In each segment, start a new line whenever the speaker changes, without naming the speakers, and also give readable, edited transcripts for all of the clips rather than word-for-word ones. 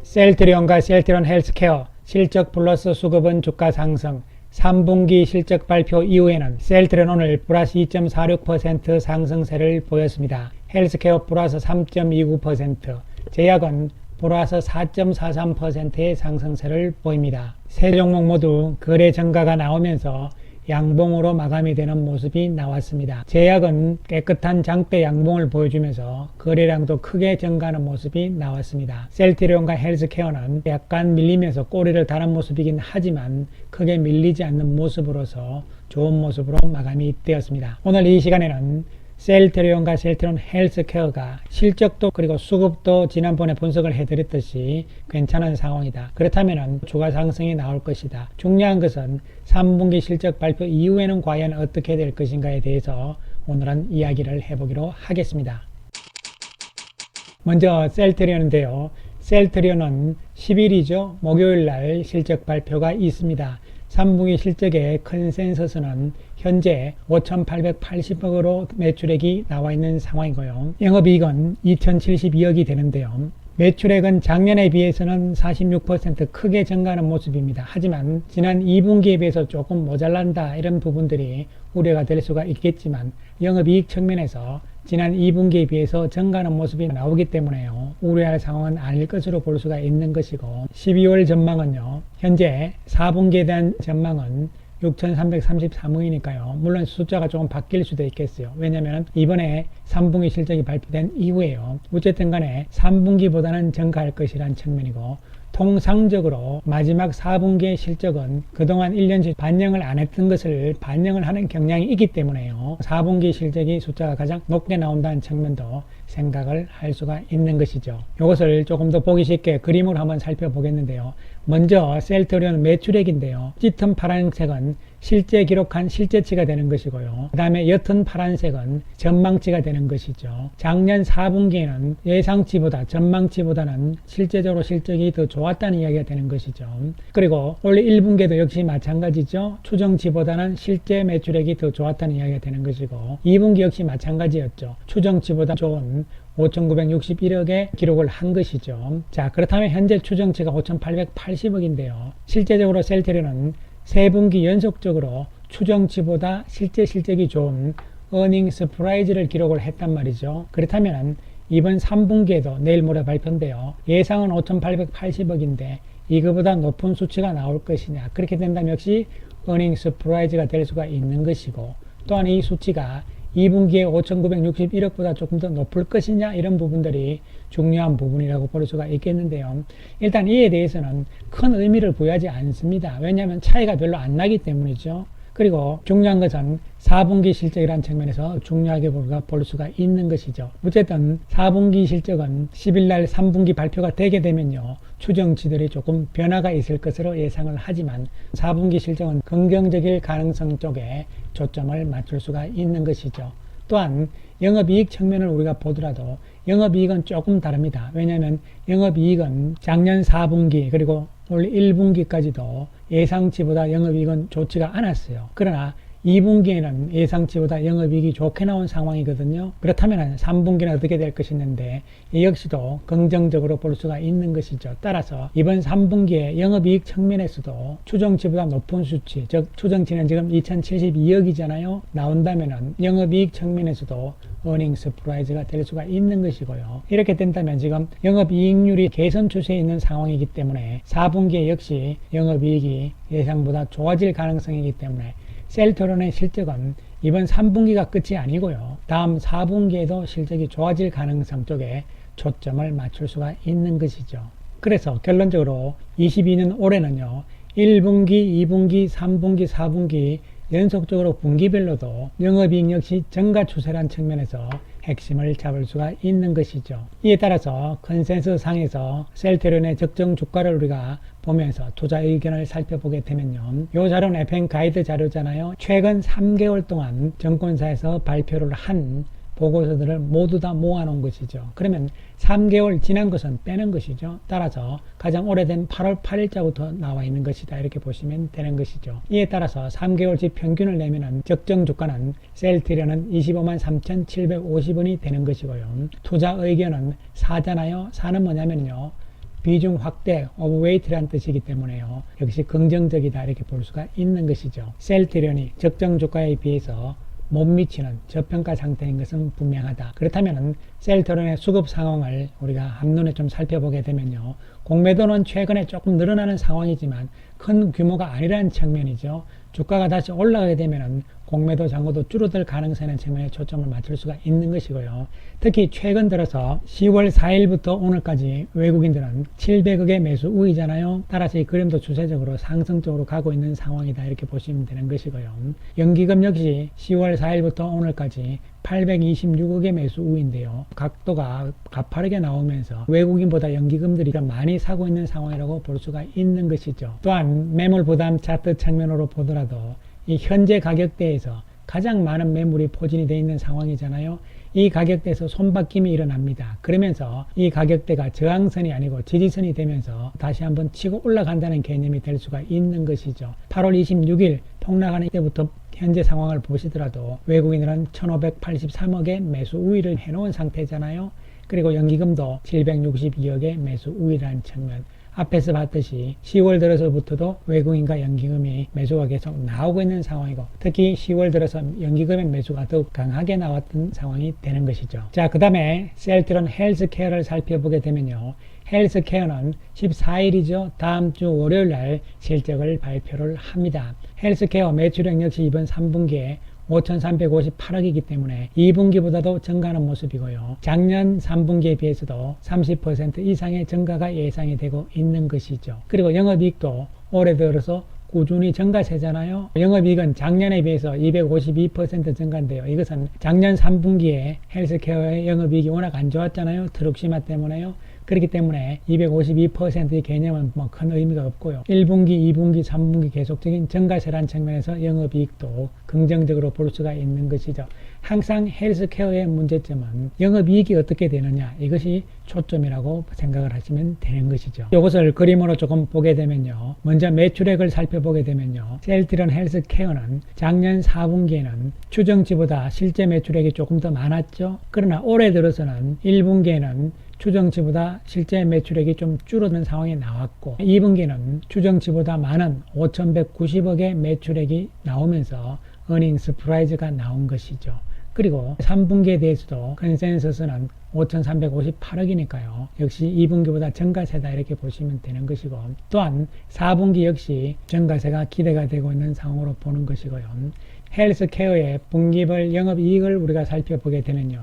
셀트리온과 셀트리온 헬스케어 실적 플러스 수급은 주가 상승. 3분기 실적 발표 이후에는 셀트리온 오늘 플러스 2.46% 상승세를 보였습니다. 헬스케어 플러스 3.29%, 제약은 플러스 4.43%의 상승세를 보입니다. 세 종목 모두 거래 증가가 나오면서 양봉으로 마감이 되는 모습이 나왔습니다. 제약은 깨끗한 장대 양봉을 보여주면서 거래량도 크게 증가하는 모습이 나왔습니다. 셀트리온과 헬스케어는 약간 밀리면서 꼬리를 다는 모습이긴 하지만 크게 밀리지 않는 모습으로서 좋은 모습으로 마감이 되었습니다. 오늘 이 시간에는 셀트리온과 셀트리온 헬스케어가 실적도 그리고 수급도 지난번에 분석을 해드렸듯이 괜찮은 상황이다. 그렇다면 주가 상승이 나올 것이다. 중요한 것은 3분기 실적 발표 이후에는 과연 어떻게 될 것인가에 대해서 오늘은 이야기를 해보기로 하겠습니다. 먼저 셀트리온인데요. 셀트리온은 10일이죠. 목요일날 실적 발표가 있습니다. 3분기 실적의 컨센서스는 현재 5,880억으로 매출액이 나와 있는 상황이고요. 영업이익은 2,072억이 되는데요. 매출액은 작년에 비해서는 46% 크게 증가하는 모습입니다. 하지만 지난 2분기에 비해서 조금 모자란다 이런 부분들이 우려가 될 수가 있겠지만 영업이익 측면에서 지난 2분기에 비해서 증가하는 모습이 나오기 때문에요. 우려할 상황은 아닐 것으로 볼 수가 있는 것이고 12월 전망은요. 현재 4분기에 대한 전망은 6,333억이니까요. 물론 숫자가 조금 바뀔 수도 있겠어요. 왜냐하면 이번에 3분기 실적이 발표된 이후에요. 어쨌든 간에 3분기보다는 증가할 것이라는 측면이고 통상적으로 마지막 4분기의 실적은 그동안 1년치 반영을 안 했던 것을 반영을 하는 경향이 있기 때문에요. 4분기 실적이 숫자가 가장 높게 나온다는 측면도 생각을 할 수가 있는 것이죠. 이것을 조금 더 보기 쉽게 그림으로 한번 살펴보겠는데요. 먼저 셀트리온 매출액인데요. 짙은 파란색은 실제 기록한 실제치가 되는 것이고요. 그 다음에 옅은 파란색은 전망치가 되는 것이죠. 작년 4분기에는 예상치보다 전망치보다는 실제적으로 실적이 더 좋았다는 이야기가 되는 것이죠. 그리고 올해 1분기에도 역시 마찬가지죠. 추정치보다는 실제 매출액이 더 좋았다는 이야기가 되는 것이고 2분기 역시 마찬가지였죠. 추정치보다 좋은 5,961억의 기록을 한 것이죠. 자, 그렇다면 현재 추정치가 5,880억인데요. 실제적으로 셀트리온은 3분기 연속적으로 추정치보다 실제 실적이 좋은 어닝 서프라이즈를 기록을 했단 말이죠. 그렇다면 이번 3분기에도 내일 모레 발표인데요. 예상은 5,880억인데 이거보다 높은 수치가 나올 것이냐. 그렇게 된다면 역시 어닝 서프라이즈가 될 수가 있는 것이고 또한 이 수치가 2분기에 5,961억보다 조금 더 높을 것이냐 이런 부분들이 중요한 부분이라고 볼 수가 있겠는데요. 일단 이에 대해서는 큰 의미를 부여하지 않습니다. 왜냐하면 차이가 별로 안 나기 때문이죠. 그리고 중요한 것은 4분기 실적이라는 측면에서 중요하게 볼 수가 있는 것이죠. 어쨌든 4분기 실적은 10일날 3분기 발표가 되게 되면요. 추정치들이 조금 변화가 있을 것으로 예상을 하지만 4분기 실적은 긍정적일 가능성 쪽에 초점을 맞출 수가 있는 것이죠. 또한 영업이익 측면을 우리가 보더라도 영업이익은 조금 다릅니다. 왜냐하면 영업이익은 작년 4분기 그리고 올 1분기까지도 예상치보다 영업이익은 좋지가 않았어요. 그러나 2분기에는 예상치보다 영업이익이 좋게 나온 상황이거든요. 그렇다면 3분기는 어떻게 될 것이는데 이 역시도 긍정적으로 볼 수가 있는 것이죠. 따라서 이번 3분기에 영업이익 측면에서도 추정치보다 높은 수치, 즉 추정치는 지금 2,072억이잖아요. 나온다면 영업이익 측면에서도 어닝 서프라이즈가 될 수가 있는 것이고요. 이렇게 된다면 지금 영업이익률이 개선 추세에 있는 상황이기 때문에 4분기에 역시 영업이익이 예상보다 좋아질 가능성이기 때문에 셀트리온의 실적은 이번 3분기가 끝이 아니고요. 다음 4분기에도 실적이 좋아질 가능성 쪽에 초점을 맞출 수가 있는 것이죠. 그래서 결론적으로 22년 올해는요. 1분기, 2분기, 3분기, 4분기 연속적으로 분기별로도 영업이익 역시 증가 추세라는 측면에서 핵심을 잡을 수가 있는 것이죠. 이에 따라서 컨센서스 상에서 셀트리온의 적정 주가를 우리가 보면서 투자 의견을 살펴보게 되면요. 이 자료는 FM 가이드 자료잖아요. 최근 3개월 동안 정권사에서 발표를 한 보고서들을 모두 다 모아놓은 것이죠. 그러면 3개월 지난 것은 빼는 것이죠. 따라서 가장 오래된 8월 8일자부터 나와 있는 것이다. 이렇게 보시면 되는 것이죠. 이에 따라서 3개월치 평균을 내면은 적정 주가는 셀트리온은 25만 3,750원이 되는 것이고요. 투자 의견은 4잖아요. 4는 뭐냐면요. 비중 확대, 오버웨이트라는 뜻이기 때문에요. 역시 긍정적이다 이렇게 볼 수가 있는 것이죠. 셀트리온이 적정 주가에 비해서 못 미치는 저평가 상태인 것은 분명하다. 그렇다면 셀트리온의 수급 상황을 우리가 한눈에 좀 살펴보게 되면요. 공매도는 최근에 조금 늘어나는 상황이지만 큰 규모가 아니라는 측면이죠. 주가가 다시 올라가게 되면 공매도 잔고도 줄어들 가능성이 있는 측면에 초점을 맞출 수가 있는 것이고요. 특히 최근 들어서 10월 4일부터 오늘까지 외국인들은 700억의 매수 우위잖아요. 따라서 이 그림도 추세적으로 상승적으로 가고 있는 상황이다 이렇게 보시면 되는 것이고요. 연기금 역시 10월 4일부터 오늘까지 826억의 매수 우위인데요. 각도가 가파르게 나오면서 외국인보다 연기금들이 좀 많이 사고 있는 상황이라고 볼 수가 있는 것이죠. 또한 매물 부담 차트 측면으로 보더라도 이 현재 가격대에서 가장 많은 매물이 포진이 되어 있는 상황이잖아요. 이 가격대에서 손바뀜이 일어납니다. 그러면서 이 가격대가 저항선이 아니고 지지선이 되면서 다시 한번 치고 올라간다는 개념이 될 수가 있는 것이죠. 8월 26일 폭락하는 때부터 현재 상황을 보시더라도 외국인들은 1583억의 매수 우위를 해놓은 상태잖아요. 그리고 연기금도 762억의 매수 우위라는 측면. 앞에서 봤듯이 10월 들어서부터도 외국인과 연기금이 매수가 계속 나오고 있는 상황이고, 특히 10월 들어서 연기금의 매수가 더욱 강하게 나왔던 상황이 되는 것이죠. 자, 그 다음에 셀트리온 헬스케어를 살펴보게 되면요. 헬스케어는 14일이죠. 다음 주 월요일 날 실적을 발표를 합니다. 헬스케어 매출액 역시 이번 3분기에 5,358억이기 때문에 2분기보다도 증가하는 모습이고요. 작년 3분기에 비해서도 30% 이상의 증가가 예상이 되고 있는 것이죠. 그리고 영업이익도 올해 들어서 꾸준히 증가세잖아요. 영업이익은 작년에 비해서 252% 증가인데요. 이것은 작년 3분기에 헬스케어의 영업이익이 워낙 안 좋았잖아요. 트럭시마 때문에요. 그렇기 때문에 252%의 개념은 뭐 큰 의미가 없고요. 1분기, 2분기, 3분기 계속적인 증가세라는 측면에서 영업이익도 긍정적으로 볼 수가 있는 것이죠. 항상 헬스케어의 문제점은 영업이익이 어떻게 되느냐, 이것이 초점이라고 생각을 하시면 되는 것이죠. 이것을 그림으로 조금 보게 되면요. 먼저 매출액을 살펴보게 되면요. 셀트리온 헬스케어는 작년 4분기에는 추정치보다 실제 매출액이 조금 더 많았죠. 그러나 올해 들어서는 1분기에는 추정치보다 실제 매출액이 좀 줄어드는 상황이 나왔고, 2분기는 추정치보다 많은 5,190억의 매출액이 나오면서 어닝 서프라이즈가 나온 것이죠. 그리고 3분기에 대해서도 컨센서스는 5,358억이니까요. 역시 2분기보다 증가세다 이렇게 보시면 되는 것이고, 또한 4분기 역시 증가세가 기대가 되고 있는 상황으로 보는 것이고요. 헬스케어의 분기별 영업이익을 우리가 살펴보게 되면요.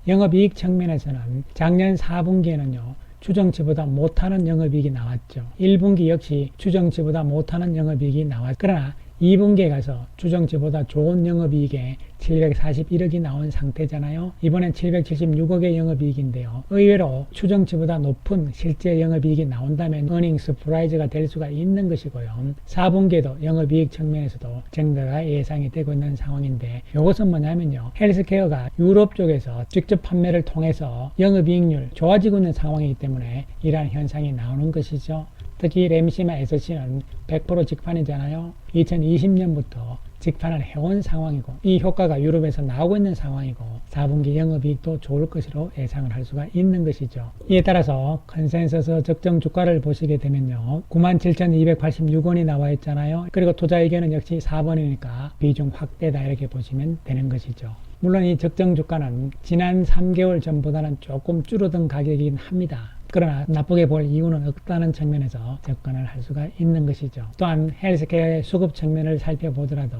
영업이익 측면에서는 작년 4분기에는요. 추정치보다 못하는 영업이익이 나왔죠. 1분기 역시 추정치보다 못하는 영업이익이 나왔죠. 그러나 2분기에 가서 추정치보다 좋은 영업이익에 741억이 나온 상태잖아요. 이번엔 776억의 영업이익인데요. 의외로 추정치보다 높은 실제 영업이익이 나온다면 어닝 서프라이즈가 될 수가 있는 것이고요. 4분기에도 영업이익 측면에서도 증가가 예상이 되고 있는 상황인데, 이것은 뭐냐면요. 헬스케어가 유럽 쪽에서 직접 판매를 통해서 영업이익률 좋아지고 있는 상황이기 때문에 이러한 현상이 나오는 것이죠. 특히 램시마 SC는 100% 직판이잖아요. 2020년부터 직판을 해온 상황이고, 이 효과가 유럽에서 나오고 있는 상황이고, 4분기 영업이익도 좋을 것으로 예상을 할 수가 있는 것이죠. 이에 따라서 컨센서스 적정 주가를 보시게 되면요. 97,286원이 나와 있잖아요. 그리고 투자 의견은 역시 4번이니까 비중 확대다 이렇게 보시면 되는 것이죠. 물론 이 적정 주가는 지난 3개월 전보다는 조금 줄어든 가격이긴 합니다. 그러나 나쁘게 볼 이유는 없다는 측면에서 접근을 할 수가 있는 것이죠. 또한 헬스케어의 수급 측면을 살펴보더라도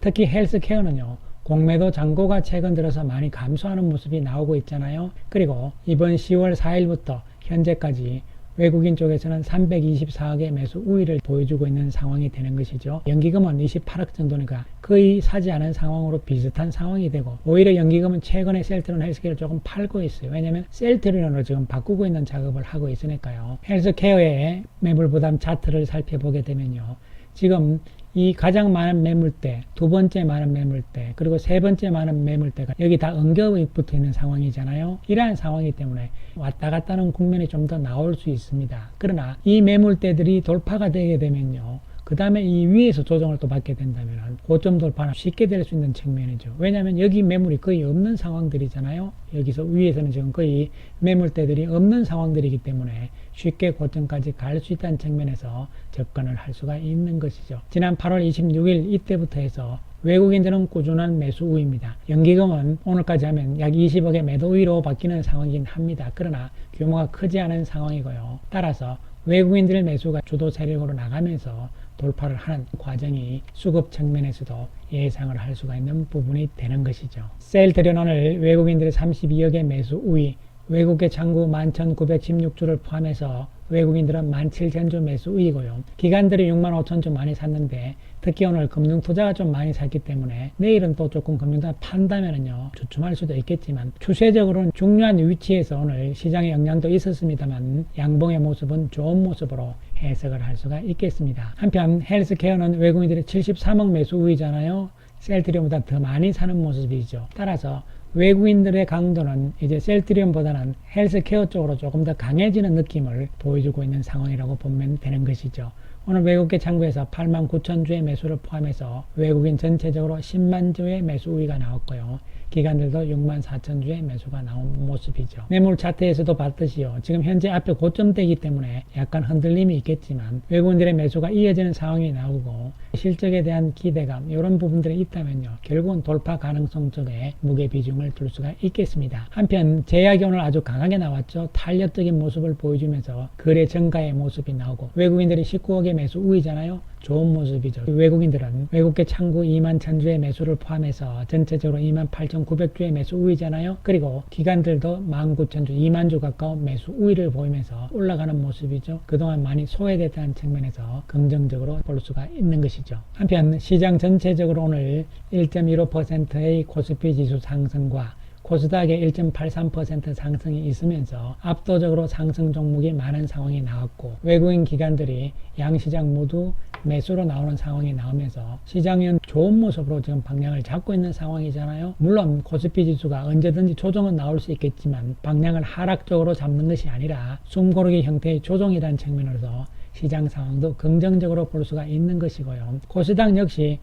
특히 헬스케어는요. 공매도 잔고가 최근 들어서 많이 감소하는 모습이 나오고 있잖아요. 그리고 이번 10월 4일부터 현재까지 외국인 쪽에서는 324억의 매수 우위를 보여주고 있는 상황이 되는 것이죠. 연기금은 28억 정도니까 거의 사지 않은 상황으로 비슷한 상황이 되고, 오히려 연기금은 최근에 셀트리온 헬스케어를 조금 팔고 있어요. 왜냐하면 셀트리온으로 지금 바꾸고 있는 작업을 하고 있으니까요. 헬스케어의 매물 부담 차트를 살펴보게 되면요. 지금 이 가장 많은 매물대, 두 번째 많은 매물대, 그리고 세 번째 많은 매물대가 여기 다 응급이 붙어 있는 상황이잖아요. 이러한 상황이기 때문에 왔다 갔다 하는 국면이 좀 더 나올 수 있습니다. 그러나 이 매물대들이 돌파가 되게 되면요. 그 다음에 이 위에서 조정을 또 받게 된다면 고점 돌파는 쉽게 될 수 있는 측면이죠. 왜냐하면 여기 매물이 거의 없는 상황들이잖아요. 여기서 위에서는 지금 거의 매물대들이 없는 상황들이기 때문에 쉽게 고점까지 갈 수 있다는 측면에서 접근을 할 수가 있는 것이죠. 지난 8월 26일 이때부터 해서 외국인들은 꾸준한 매수 우위입니다. 연기금은 오늘까지 하면 약 20억의 매도 우위로 바뀌는 상황이긴 합니다. 그러나 규모가 크지 않은 상황이고요. 따라서 외국인들의 매수가 주도 세력으로 나가면서 돌파를 하는 과정이 수급 측면에서도 예상을 할 수가 있는 부분이 되는 것이죠. 셀트리온 오늘 외국인들의 32억의 매수 우위, 외국계 창구 11,916주를 포함해서 외국인들은 17,000주 매수 우위고요. 기관들이 65,000주 많이 샀는데 특히 오늘 금융투자가 좀 많이 샀기 때문에 내일은 또 조금 금융투자 판다면은요 주춤할 수도 있겠지만 추세적으로는 중요한 위치에서 오늘 시장의 영향도 있었습니다만 양봉의 모습은 좋은 모습으로 해석을 할 수가 있겠습니다. 한편 헬스케어는 외국인들이 73억 매수 우위잖아요. 셀트리온보다 더 많이 사는 모습이죠. 따라서 외국인들의 강도는 이제 셀트리온보다는 헬스케어 쪽으로 조금 더 강해지는 느낌을 보여주고 있는 상황이라고 보면 되는 것이죠. 오늘 외국계 창구에서 89,000주의 매수를 포함해서 외국인 전체적으로 10만 주의 매수 우위가 나왔고요. 기관들도 64,000주의 매수가 나온 모습이죠. 매물 차트에서도 봤듯이요. 지금 현재 앞에 고점대이기 때문에 약간 흔들림이 있겠지만 외국인들의 매수가 이어지는 상황이 나오고 실적에 대한 기대감 이런 부분들이 있다면요. 결국은 돌파 가능성 쪽에 무게 비중을 둘 수가 있겠습니다. 한편 제약이 오늘 아주 강하게 나왔죠. 탄력적인 모습을 보여주면서 거래 증가의 모습이 나오고 외국인들이 19억의 매수 우위잖아요. 좋은 모습이죠. 외국인들은 외국계 창구 21,000주의 매수를 포함해서 전체적으로 28,900주의 매수 우위잖아요. 그리고 기관들도 19,000주, 2만주 가까운 매수 우위를 보이면서 올라가는 모습이죠. 그동안 많이 소외됐다는 측면에서 긍정적으로 볼 수가 있는 것이죠. 한편 시장 전체적으로 오늘 1.15%의 코스피 지수 상승과 코스닥의 1.83% 상승이 있으면서 압도적으로 상승 종목이 많은 상황이 나왔고 외국인 기관들이 양시장 모두 매수로 나오는 상황이 나오면서 시장은 좋은 모습으로 지금 방향을 잡고 있는 상황이잖아요. 물론 코스피 지수가 언제든지 조정은 나올 수 있겠지만 방향을 하락적으로 잡는 것이 아니라 숨고르기 형태의 조정이라는 측면에서 시장 상황도 긍정적으로 볼 수가 있는 것이고요. 코스닥 역시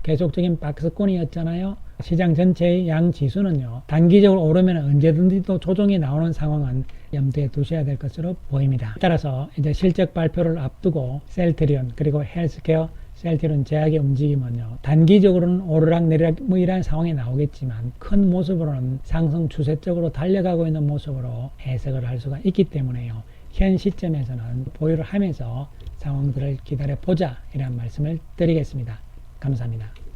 계속적인 박스권이었잖아요. 시장 전체의 양 지수는요 단기적으로 오르면 언제든지 또 조정이 나오는 상황은 염두에 두셔야 될 것으로 보입니다. 따라서 이제 실적 발표를 앞두고 셀트리온 그리고 헬스케어 셀트리온 제약의 움직임은요 단기적으로는 오르락내리락 뭐 이런 상황이 나오겠지만 큰 모습으로는 상승 추세적으로 달려가고 있는 모습으로 해석을 할 수가 있기 때문에요 현 시점에서는 보유를 하면서 상황들을 기다려 보자 이런 말씀을 드리겠습니다. 감사합니다.